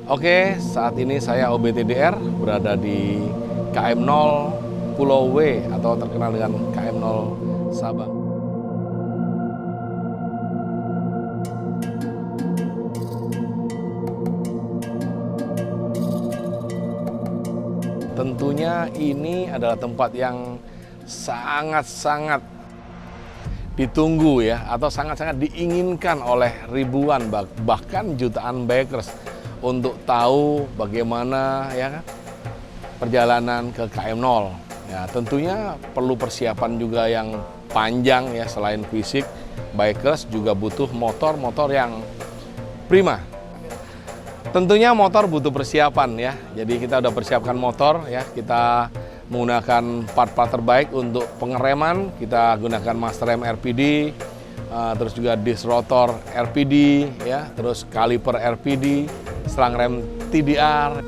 Oke, saat ini saya OBTDR berada di KM0 Pulau W atau terkenal dengan KM0 Sabang. Tentunya ini adalah tempat yang sangat-sangat ditunggu ya, atau sangat-sangat diinginkan oleh ribuan bahkan jutaan bikers untuk tahu bagaimana ya perjalanan ke KM0. Ya, tentunya perlu persiapan juga yang panjang ya, selain fisik, bikers juga butuh motor-motor yang prima. Tentunya motor butuh persiapan ya. Jadi kita udah persiapkan motor ya, kita menggunakan part-part terbaik untuk pengereman. Kita gunakan master rem RPD, terus juga disc rotor RPD ya, terus kaliper RPD, selang rem TDR.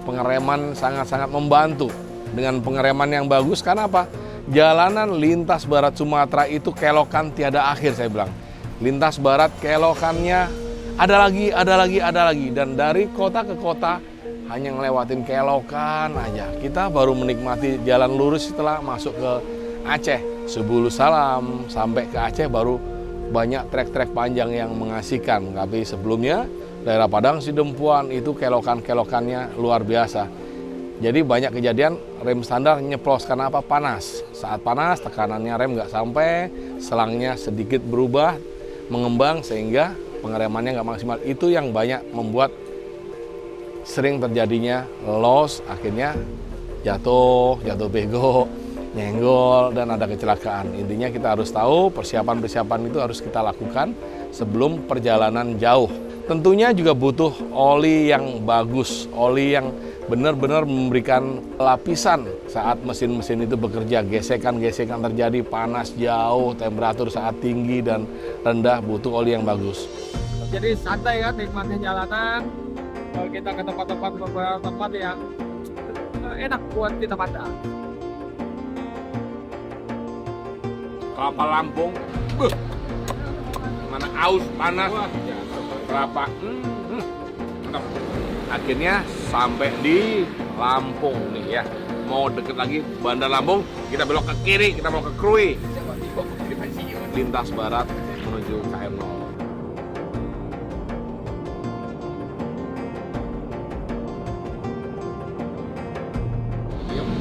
Pengereman sangat-sangat membantu. Dengan pengereman yang bagus, karena apa? Jalanan lintas barat Sumatera itu kelokan tiada akhir, saya bilang. Lintas barat kelokannya ada lagi. Dan dari kota ke kota hanya ngelewatin kelokan aja. Kita baru menikmati jalan lurus setelah masuk ke Aceh. Sebulu Salam sampai ke Aceh baru banyak trek-trek panjang yang mengasihkan. Tapi sebelumnya daerah Padang Sidempuan itu kelokan-kelokannya luar biasa. Jadi banyak kejadian rem standar nyeplos karena apa? Panas. Saat panas tekanannya rem nggak sampai, selangnya sedikit berubah, mengembang sehingga pengeremannya nggak maksimal. Itu yang banyak membuat sering terjadinya loss, akhirnya jatuh bego, nyenggol, dan ada kecelakaan. Intinya kita harus tahu persiapan-persiapan itu harus kita lakukan sebelum perjalanan jauh. Tentunya juga butuh oli yang bagus, oli yang benar-benar memberikan lapisan saat mesin-mesin itu bekerja. Gesekan-gesekan terjadi, panas jauh, temperatur saat tinggi dan rendah, butuh oli yang bagus. Jadi santai kan, nikmatnya jalanan. Kalau kita ke tempat-tempat beberapa tempat yang enak buat kita pandang. Kelapa Lampung, mana aus, panas, kelapa. Akhirnya sampai di Lampung nih ya. Mau deket lagi Bandar Lampung, kita belok ke kiri, kita mau ke Krui. Lintas barat menuju KM0.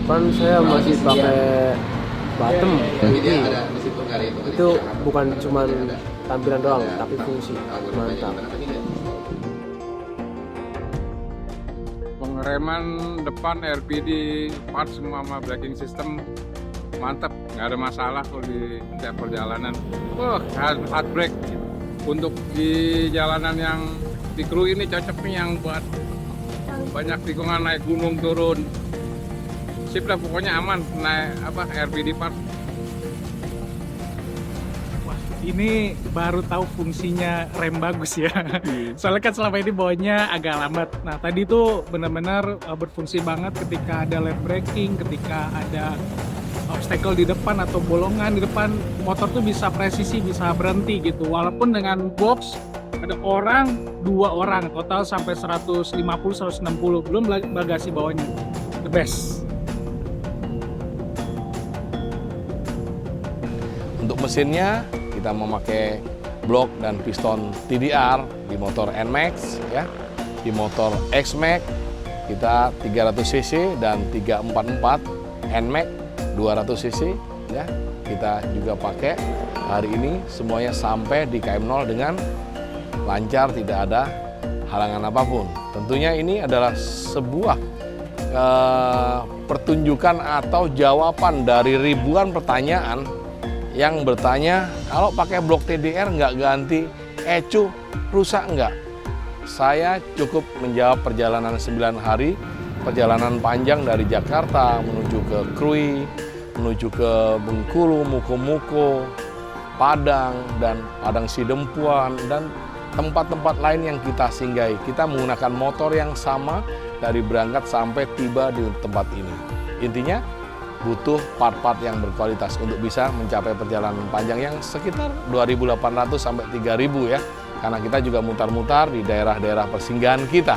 Kan saya masih pakai bottom, jadi itu bukan cuma tampilan doang, tapi fungsi. Mantap. Pengereman depan RPD, part semua sama braking system mantap, nggak ada masalah kalau di setiap perjalanan. Hard brake untuk di jalanan yang di Krui ini cocok nih, yang buat banyak tikungan naik gunung turun. Sip lah, pokoknya aman naik RPD part. Ini baru tahu fungsinya rem bagus ya. Soalnya kan selama ini bawanya agak lambat. Nah tadi tuh benar-benar berfungsi banget ketika ada lane braking, ketika ada obstacle di depan atau bolongan di depan, motor tuh bisa presisi, bisa berhenti gitu. Walaupun dengan box ada dua orang, total sampai 150-160, belum bagasi bawahnya. The best. Untuk mesinnya kita memakai blok dan piston TDR di motor NMAX ya. Di motor XMAX kita 300 cc dan 344 NMAX 200 cc ya. Kita juga pakai hari ini semuanya sampai di KM0 dengan lancar, tidak ada halangan apapun. Tentunya ini adalah sebuah pertunjukan atau jawaban dari ribuan pertanyaan yang bertanya, kalau pakai blok TDR nggak ganti ECU, rusak nggak? Saya cukup menjawab perjalanan 9 hari, perjalanan panjang dari Jakarta menuju ke Krui, menuju ke Bengkulu, Muko-Muko, Padang, dan Padang Sidempuan, dan tempat-tempat lain yang kita singgahi. Kita menggunakan motor yang sama dari berangkat sampai tiba di tempat ini. Intinya butuh part-part yang berkualitas untuk bisa mencapai perjalanan panjang yang sekitar 2.800 sampai 3.000 ya. Karena kita juga mutar-mutar di daerah-daerah persinggahan kita.